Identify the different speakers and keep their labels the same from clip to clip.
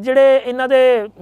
Speaker 1: ਜਿਹੜੇ ਇਹਨਾਂ ਦੇ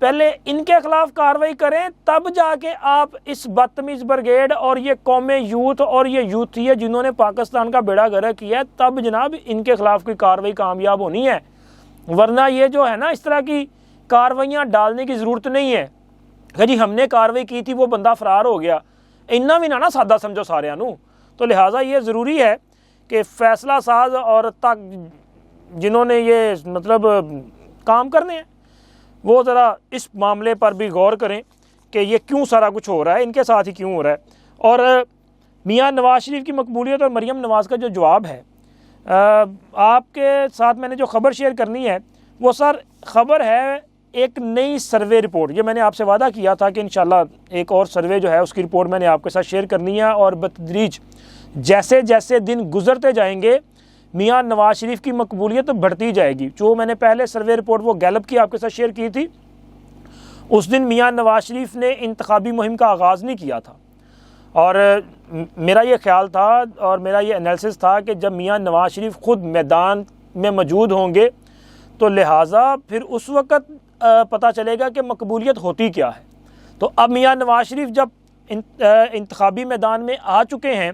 Speaker 1: پہلے ان کے خلاف کارروائی کریں، تب جا کے آپ اس بدتمیز بریگیڈ اور یہ قوم یوتھ اور یہ یوتھی ہے جنہوں نے پاکستان کا بیڑا غرق کیا ہے، تب جناب ان کے خلاف کوئی کارروائی کامیاب ہونی ہے، ورنہ یہ جو ہے نا اس طرح کی کارروائیاں ڈالنے کی ضرورت نہیں ہے کہ جی ہم نے کارروائی کی تھی وہ بندہ فرار ہو گیا، اتنا بھی نہ سادہ سمجھو سارے نو۔ تو لہٰذا یہ ضروری ہے کہ فیصلہ ساز اور تک جنہوں نے یہ مطلب کام کرنے ہیں وہ ذرا اس معاملے پر بھی غور کریں کہ یہ کیوں سارا کچھ ہو رہا ہے، ان کے ساتھ ہی کیوں ہو رہا ہے۔ اور میاں نواز شریف کی مقبولیت اور مریم نواز کا جو جواب ہے، آپ کے ساتھ میں نے جو خبر شیئر کرنی ہے وہ سر خبر ہے ایک نئی سروے رپورٹ۔ یہ میں نے آپ سے وعدہ کیا تھا کہ انشاءاللہ ایک اور سروے جو ہے اس کی رپورٹ میں نے آپ کے ساتھ شیئر کرنی ہے، اور بتدریج جیسے جیسے دن گزرتے جائیں گے میاں نواز شریف کی مقبولیت بڑھتی جائے گی۔ جو میں نے پہلے سروے رپورٹ وہ گیلپ کی آپ کے ساتھ شیئر کی تھی، اس دن میاں نواز شریف نے انتخابی مہم کا آغاز نہیں کیا تھا، اور میرا یہ خیال تھا اور میرا یہ انالیسس تھا کہ جب میاں نواز شریف خود میدان میں موجود ہوں گے تو لہٰذا پھر اس وقت پتہ چلے گا کہ مقبولیت ہوتی کیا ہے۔ تو اب میاں نواز شریف جب انتخابی میدان میں آ چکے ہیں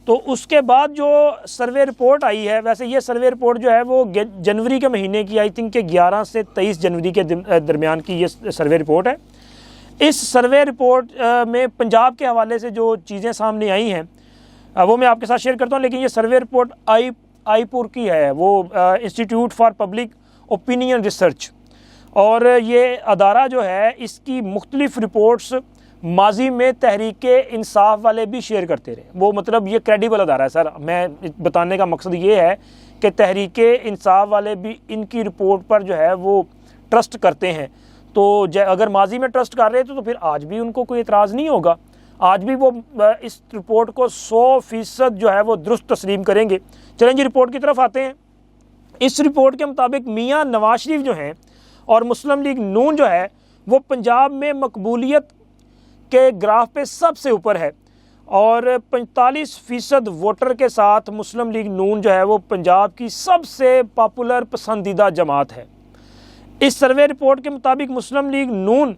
Speaker 1: تو اس کے بعد جو سروے رپورٹ آئی ہے، ویسے یہ سروے رپورٹ جو ہے وہ جنوری کے مہینے کی، آئی تھنک کہ 11 سے 23 جنوری کے درمیان کی یہ سروے رپورٹ ہے۔ اس سروے رپورٹ میں پنجاب کے حوالے سے جو چیزیں سامنے آئی ہیں وہ میں آپ کے ساتھ شیئر کرتا ہوں، لیکن یہ سروے رپورٹ آئی پور کی ہے، وہ institute for public opinion research, اور یہ ادارہ جو ہے اس کی مختلف رپورٹس ماضی میں تحریک انصاف والے بھی شیئر کرتے رہے، وہ مطلب یہ کریڈیبل ادارہ ہے سر۔ میں بتانے کا مقصد یہ ہے کہ تحریک انصاف والے بھی ان کی رپورٹ پر جو ہے وہ ٹرسٹ کرتے ہیں، تو اگر ماضی میں ٹرسٹ کر رہے تھے تو پھر آج بھی ان کو کوئی اعتراض نہیں ہوگا، آج بھی وہ اس رپورٹ کو 100% جو ہے وہ درست تسلیم کریں گے۔ چلیں جی رپورٹ کی طرف آتے ہیں۔ اس رپورٹ کے مطابق میاں نواز شریف جو ہیں اور مسلم لیگ نون جو ہے وہ پنجاب میں مقبولیت کے گراف پہ سب سے اوپر ہے، اور 45% ووٹر کے ساتھ مسلم لیگ نون جو ہے وہ پنجاب کی سب سے پاپولر پسندیدہ جماعت ہے۔ اس سروے رپورٹ کے مطابق مسلم لیگ نون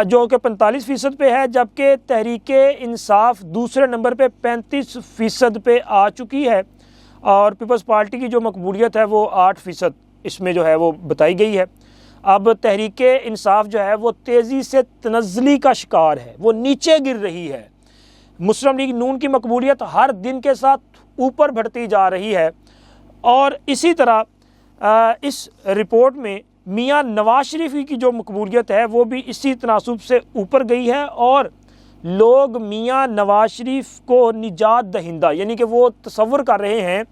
Speaker 1: جو کہ 45% پہ ہے، جبکہ تحریک انصاف دوسرے نمبر پہ 35% پہ آ چکی ہے، اور پیپلز پارٹی کی جو مقبولیت ہے وہ 8% اس میں جو ہے وہ بتائی گئی ہے۔ اب تحریک انصاف جو ہے وہ تیزی سے تنزلی کا شکار ہے، وہ نیچے گر رہی ہے۔ مسلم لیگ نون کی مقبولیت ہر دن کے ساتھ اوپر بڑھتی جا رہی ہے، اور اسی طرح اس رپورٹ میں میاں نواز شریف کی جو مقبولیت ہے وہ بھی اسی تناسب سے اوپر گئی ہے، اور لوگ میاں نواز شریف کو نجات دہندہ، یعنی کہ وہ تصور کر رہے ہیں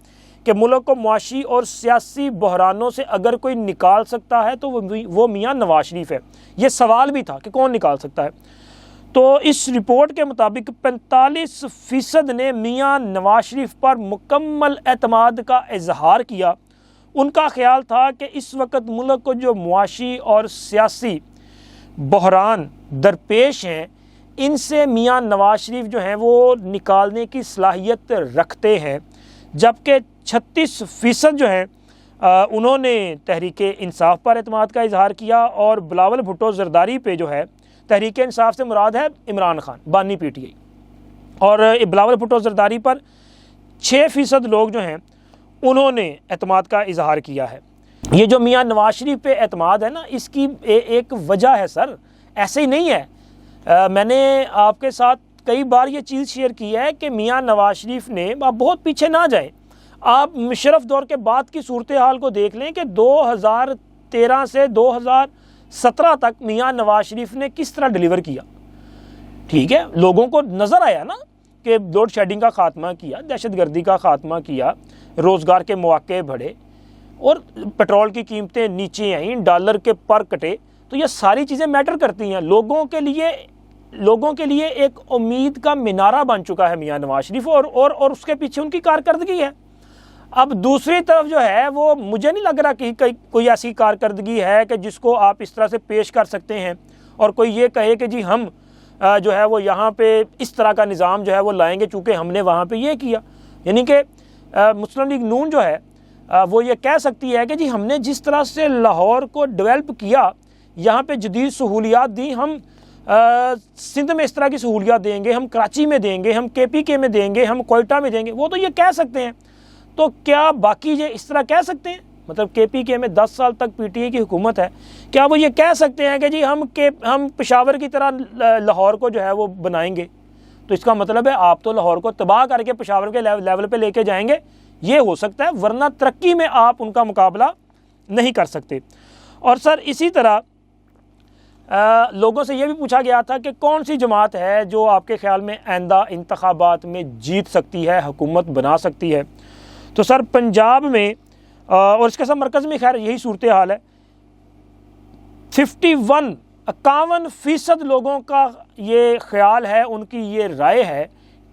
Speaker 1: کہ ملک کو معاشی اور سیاسی بحرانوں سے اگر کوئی نکال سکتا ہے تو وہ میاں نواز شریف ہے۔ یہ سوال بھی تھا کہ کون نکال سکتا ہے، تو اس رپورٹ کے مطابق 45% نے میاں نواز شریف پر مکمل اعتماد کا اظہار کیا۔ ان کا خیال تھا کہ اس وقت ملک کو جو معاشی اور سیاسی بحران درپیش ہیں ان سے میاں نواز شریف جو ہیں وہ نکالنے کی صلاحیت رکھتے ہیں، جبکہ 36% جو ہیں انہوں نے تحریک انصاف پر اعتماد کا اظہار کیا، اور بلاول بھٹو زرداری پہ جو ہے تحریک انصاف سے مراد ہے عمران خان بانی پی ٹی آئی، اور بلاول بھٹو زرداری پر 6% لوگ جو ہیں انہوں نے اعتماد کا اظہار کیا ہے۔ یہ جو میاں نواز شریف پہ اعتماد ہے نا، اس کی ایک وجہ ہے سر، ایسے ہی نہیں ہے۔ میں نے آپ کے ساتھ کئی بار یہ چیز شیئر کی ہے کہ میاں نواز شریف نے، آپ بہت پیچھے نہ جائیں، آپ مشرف دور کے بعد کی صورتحال کو دیکھ لیں کہ 2013 سے 2017 تک میاں نواز شریف نے کس طرح ڈیلیور کیا۔ ٹھیک ہے، لوگوں کو نظر آیا نا کہ لوڈ شیڈنگ کا خاتمہ کیا، دہشت گردی کا خاتمہ کیا، روزگار کے مواقع بڑھے، اور پیٹرول کی قیمتیں نیچے آئیں، ڈالر کے پر کٹے۔ تو یہ ساری چیزیں میٹر کرتی ہیں، لوگوں کے لیے ایک امید کا مینارہ بن چکا ہے میاں نواز شریف، اور اس کے پیچھے ان کی کارکردگی ہے۔ اب دوسری طرف جو ہے وہ مجھے نہیں لگ رہا کہ کوئی ایسی کارکردگی ہے کہ جس کو آپ اس طرح سے پیش کر سکتے ہیں، اور کوئی یہ کہے کہ جی ہم جو ہے وہ یہاں پہ اس طرح کا نظام جو ہے وہ لائیں گے چونکہ ہم نے وہاں پہ یہ کیا۔ یعنی کہ مسلم لیگ نون جو ہے وہ یہ کہہ سکتی ہے کہ جی ہم نے جس طرح سے لاہور کو ڈیولپ کیا، یہاں پہ جدید سہولیات دیں، ہم سندھ میں اس طرح کی سہولیات دیں گے، ہم کراچی میں دیں گے، ہم KPK میں دیں گے، ہم کوئٹہ میں دیں گے، وہ تو یہ کہہ سکتے ہیں، تو کیا باقی یہ اس طرح کہہ سکتے ہیں؟ مطلب KPK میں 10 سال تک PTI کی حکومت ہے، کیا وہ یہ کہہ سکتے ہیں کہ جی ہم پشاور کی طرح لاہور کو جو ہے وہ بنائیں گے؟ تو اس کا مطلب ہے آپ تو لاہور کو تباہ کر کے پشاور کے لیول پہ لے کے جائیں گے، یہ ہو سکتا ہے، ورنہ ترقی میں آپ ان کا مقابلہ نہیں کر سکتے۔ اور سر اسی طرح لوگوں سے یہ بھی پوچھا گیا تھا کہ کون سی جماعت ہے جو آپ کے خیال میں آئندہ انتخابات میں جیت سکتی ہے، حکومت بنا سکتی ہے؟ تو سر پنجاب میں اور اس کے ساتھ مرکز میں خیر یہی صورتحال ہے، 51% لوگوں کا یہ خیال ہے، ان کی یہ رائے ہے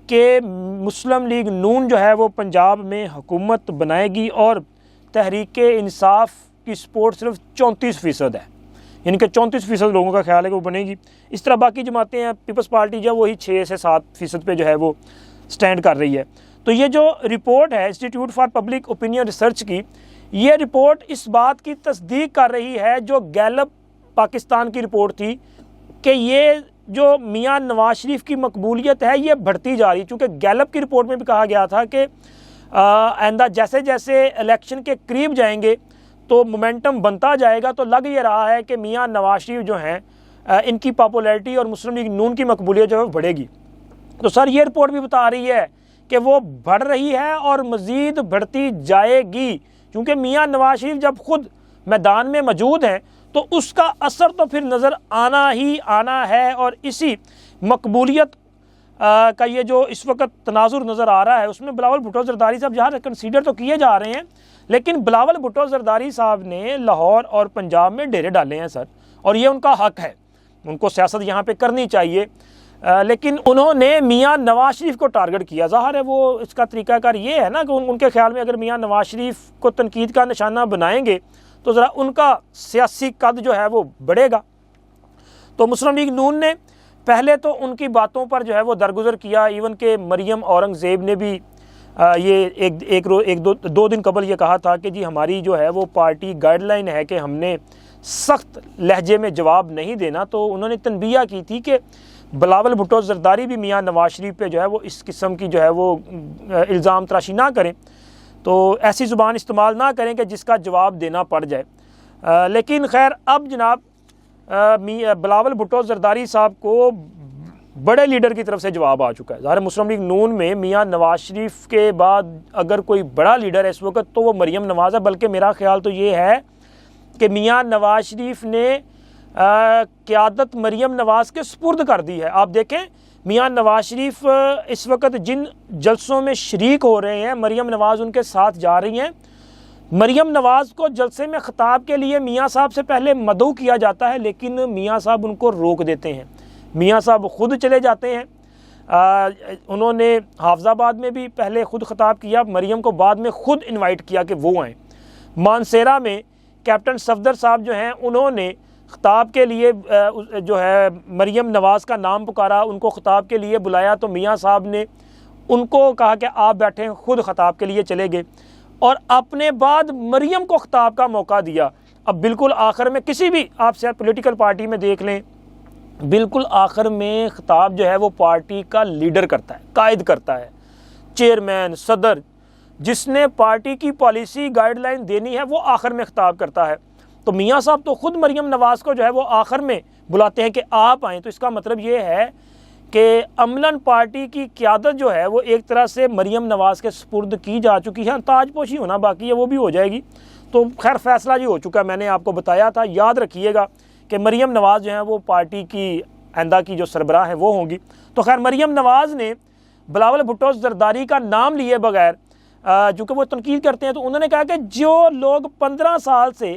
Speaker 1: کہ مسلم لیگ نون جو ہے وہ پنجاب میں حکومت بنائے گی، اور تحریک انصاف کی سپورٹ صرف 34% ہے، یعنی کہ 34% لوگوں کا خیال ہے کہ وہ بنے گی۔ اس طرح باقی جماعتیں ہیں، پیپلز پارٹی جو وہی 6 سے 7% پہ جو ہے وہ سٹینڈ کر رہی ہے۔ تو یہ جو رپورٹ ہے institute for public opinion research کی، یہ رپورٹ اس بات کی تصدیق کر رہی ہے جو گیلپ پاکستان کی رپورٹ تھی کہ یہ جو میاں نواز شریف کی مقبولیت ہے یہ بڑھتی جا رہی، چونکہ گیلپ کی رپورٹ میں بھی کہا گیا تھا کہ آئندہ جیسے جیسے الیکشن کے قریب جائیں گے تو مومنٹم بنتا جائے گا، تو لگ یہ رہا ہے کہ میاں نواز شریف جو ہیں ان کی پاپولیرٹی اور مسلم لیگ نون کی مقبولیت جو ہے بڑھے گی۔ تو سر یہ رپورٹ بھی بتا رہی ہے کہ وہ بڑھ رہی ہے اور مزید بڑھتی جائے گی، کیونکہ میاں نواز شریف جب خود میدان میں موجود ہیں تو اس کا اثر تو پھر نظر آنا ہی آنا ہے، اور اسی مقبولیت کا یہ جو اس وقت تناظر نظر آ رہا ہے اس میں بلاول بھٹو زرداری صاحب جہاں کنسیڈر تو کیے جا رہے ہیں، لیکن بلاول بھٹو زرداری صاحب نے لاہور اور پنجاب میں ڈیرے ڈالے ہیں سر، اور یہ ان کا حق ہے، ان کو سیاست یہاں پہ کرنی چاہیے، لیکن انہوں نے میاں نواز شریف کو ٹارگٹ کیا۔ ظاہر ہے وہ اس کا طریقہ کار یہ ہے نا کہ ان کے خیال میں اگر میاں نواز شریف کو تنقید کا نشانہ بنائیں گے تو ذرا ان کا سیاسی قد جو ہے وہ بڑھے گا۔ تو مسلم لیگ نون نے پہلے تو ان کی باتوں پر جو ہے وہ درگزر کیا، ایون کہ مریم اورنگزیب نے بھی یہ دو دن قبل یہ کہا تھا کہ جی ہماری جو ہے وہ پارٹی گائیڈ لائن ہے کہ ہم نے سخت لہجے میں جواب نہیں دینا، تو انہوں نے تنبیہ کی تھی کہ بلاول بھٹو زرداری بھی میاں نواز شریف پہ جو ہے وہ اس قسم کی جو ہے وہ الزام تراشی نہ کریں، تو ایسی زبان استعمال نہ کریں کہ جس کا جواب دینا پڑ جائے۔ لیکن خیر اب جناب بلاول بھٹو زرداری صاحب کو بڑے لیڈر کی طرف سے جواب آ چکا ہے۔ ظاہر مسلم لیگ نون میں میاں نواز شریف کے بعد اگر کوئی بڑا لیڈر ہے اس وقت تو وہ مریم نواز ہے، بلکہ میرا خیال تو یہ ہے کہ میاں نواز شریف نے قیادت مریم نواز کے سپرد کر دی ہے۔ آپ دیکھیں میاں نواز شریف اس وقت جن جلسوں میں شریک ہو رہے ہیں مریم نواز ان کے ساتھ جا رہی ہیں، مریم نواز کو جلسے میں خطاب کے لیے میاں صاحب سے پہلے مدعو کیا جاتا ہے، لیکن میاں صاحب ان کو روک دیتے ہیں، میاں صاحب خود چلے جاتے ہیں۔ انہوں نے حافظ آباد میں بھی پہلے خود خطاب کیا، مریم کو بعد میں خود انوائٹ کیا کہ وہ آئیں۔ مانسیرا میں کیپٹن صفدر صاحب جو ہیں انہوں نے خطاب کے لیے جو ہے مریم نواز کا نام پکارا، ان کو خطاب کے لیے بلایا، تو میاں صاحب نے ان کو کہا کہ آپ بیٹھیں، خود خطاب کے لیے چلے گئے، اور اپنے بعد مریم کو خطاب کا موقع دیا۔ اب بالکل آخر میں کسی بھی آپ سے پولیٹیکل پارٹی میں دیکھ لیں، بالکل آخر میں خطاب جو ہے وہ پارٹی کا لیڈر کرتا ہے، قائد کرتا ہے، چیئرمین، صدر، جس نے پارٹی کی پالیسی گائیڈ لائن دینی ہے وہ آخر میں خطاب کرتا ہے۔ تو میاں صاحب تو خود مریم نواز کو جو ہے وہ آخر میں بلاتے ہیں کہ آپ آئیں، تو اس کا مطلب یہ ہے کہ عملاً پارٹی کی قیادت جو ہے وہ ایک طرح سے مریم نواز کے سپرد کی جا چکی ہے، تاج پوشی ہونا باقی ہے وہ بھی ہو جائے گی۔ تو خیر فیصلہ جی ہو چکا ہے، میں نے آپ کو بتایا تھا، یاد رکھیے گا کہ مریم نواز جو ہیں وہ پارٹی کی آئندہ کی جو سربراہ ہیں وہ ہوں گی۔ تو خیر مریم نواز نے بلاول بھٹو زرداری کا نام لیے بغیر جو کہ وہ تنقید کرتے ہیں، تو انہوں نے کہا کہ جو لوگ 15 سال سے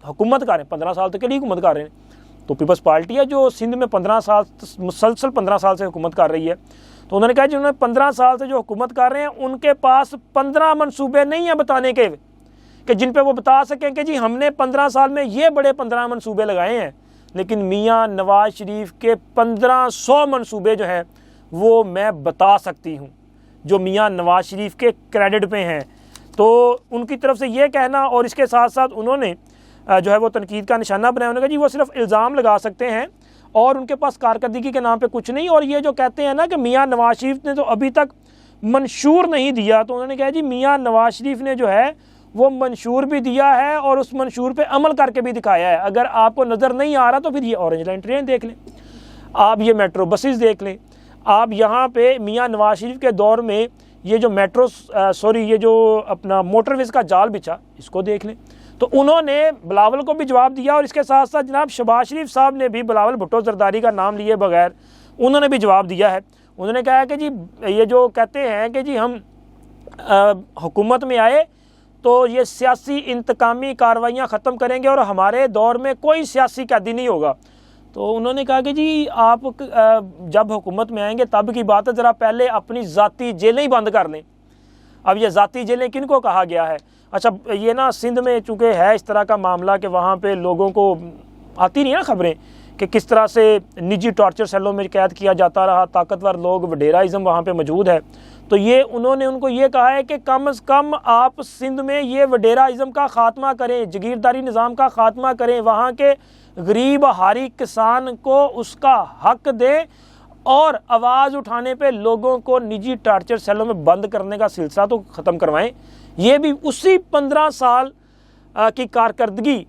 Speaker 1: حکومت کر رہے ہیں، 15 سال تو کے لیے حکومت کر رہے ہیں، تو پیپلز پارٹی ہے جو سندھ میں 15 سال مسلسل 15 سال سے حکومت کر رہی ہے، تو انہوں نے کہا جنہوں نے 15 سال سے جو حکومت کر رہے ہیں ان کے پاس 15 منصوبے نہیں ہیں بتانے کے کہ جن پہ وہ بتا سکیں کہ جی ہم نے 15 سال میں یہ بڑے 15 منصوبے لگائے ہیں، لیکن میاں نواز شریف کے 1500 منصوبے جو ہیں وہ میں بتا سکتی ہوں جو میاں نواز شریف کے کریڈٹ پہ ہیں۔ تو ان کی طرف سے یہ کہنا، اور اس کے ساتھ ساتھ انہوں نے جو ہے وہ تنقید کا نشانہ بنایا. انہوں نے کہا جی وہ صرف الزام لگا سکتے ہیں اور ان کے پاس کارکردگی کے نام پہ کچھ نہیں. اور یہ جو کہتے ہیں نا کہ میاں نواز شریف نے تو ابھی تک منشور نہیں دیا, تو انہوں نے کہا جی میاں نواز شریف نے جو ہے وہ منشور بھی دیا ہے اور اس منشور پہ عمل کر کے بھی دکھایا ہے. اگر آپ کو نظر نہیں آ رہا تو پھر یہ اورنج لائن ٹرین دیکھ لیں, آپ یہ میٹرو بسز دیکھ لیں, آپ یہاں پہ میاں نواز شریف کے دور میں یہ جو یہ جو اپنا موٹر ویز کا جال بچھا, اس کو دیکھ لیں. تو انہوں نے بلاول کو بھی جواب دیا اور اس کے ساتھ ساتھ جناب شہباز شریف صاحب نے بھی بلاول بھٹو زرداری کا نام لیے بغیر انہوں نے بھی جواب دیا ہے. انہوں نے کہا کہ جی یہ جو کہتے ہیں کہ جی ہم حکومت میں آئے تو یہ سیاسی انتقامی کارروائیاں ختم کریں گے اور ہمارے دور میں کوئی سیاسی قیدی نہیں ہوگا. تو انہوں نے کہا کہ جی آپ جب حکومت میں آئیں گے تب کی بات ہے, ذرا پہلے اپنی ذاتی جیلیں ہی بند کر لیں. اب یہ ذاتی جیلیں کن کو کہا گیا ہے؟ اچھا یہ نا سندھ میں چونکہ ہے اس طرح کا معاملہ کہ وہاں پہ لوگوں کو آتی نہیں نا خبریں کہ کس طرح سے نجی ٹارچر سیلوں میں قید کیا جاتا رہا, طاقتور لوگ, وڈیرائزم وہاں پہ موجود ہے. تو یہ انہوں نے ان کو یہ کہا ہے کہ کم از کم آپ سندھ میں یہ وڈیرائزم کا خاتمہ کریں, جگیرداری نظام کا خاتمہ کریں, وہاں کے غریب ہاری کسان کو اس کا حق دیں اور آواز اٹھانے پہ لوگوں کو نجی ٹارچر سیلوں میں بند کرنے کا سلسلہ تو ختم کروائیں. یہ بھی اسی 15 سال کی کارکردگی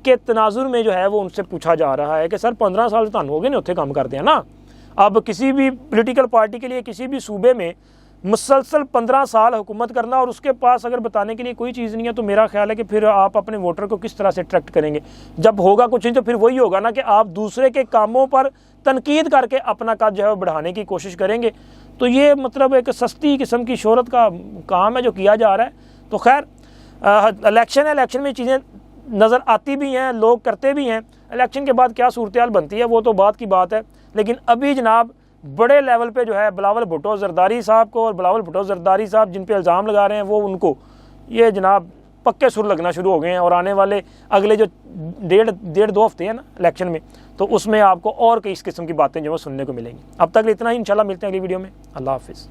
Speaker 1: کے تناظر میں جو ہے وہ ان سے پوچھا جا رہا ہے کہ سر 15 سال تو ہو گئے نا اتنے کام کرتے ہیں نا. اب کسی بھی پولیٹیکل پارٹی کے لیے کسی بھی صوبے میں مسلسل 15 سال حکومت کرنا اور اس کے پاس اگر بتانے کے لیے کوئی چیز نہیں ہے تو میرا خیال ہے کہ پھر آپ اپنے ووٹر کو کس طرح سے اٹریکٹ کریں گے. جب ہوگا کچھ نہیں تو پھر وہی ہوگا نا کہ آپ دوسرے کے کاموں پر تنقید کر کے اپنا قد جو ہے بڑھانے کی کوشش کریں گے. تو یہ مطلب ایک سستی قسم کی شہرت کا کام ہے جو کیا جا رہا ہے. تو خیر الیکشن ہے, الیکشن میں چیزیں نظر آتی بھی ہیں, لوگ کرتے بھی ہیں. الیکشن کے بعد کیا صورتحال بنتی ہے وہ تو بات کی بات ہے, لیکن ابھی جناب بڑے لیول پہ جو ہے بلاول بھٹو زرداری صاحب کو, اور بلاول بھٹو زرداری صاحب جن پہ الزام لگا رہے ہیں وہ ان کو یہ جناب پکے سر لگنا شروع ہو گئے ہیں. اور آنے والے اگلے جو ڈیڑھ دو ہفتے ہیں نا الیکشن میں, تو اس میں آپ کو اور کئی اس قسم کی باتیں جو ہے سننے کو ملیں گی. اب تک اتنا ہی, انشاءاللہ ملتے ہیں اگلی ویڈیو میں. اللہ حافظ.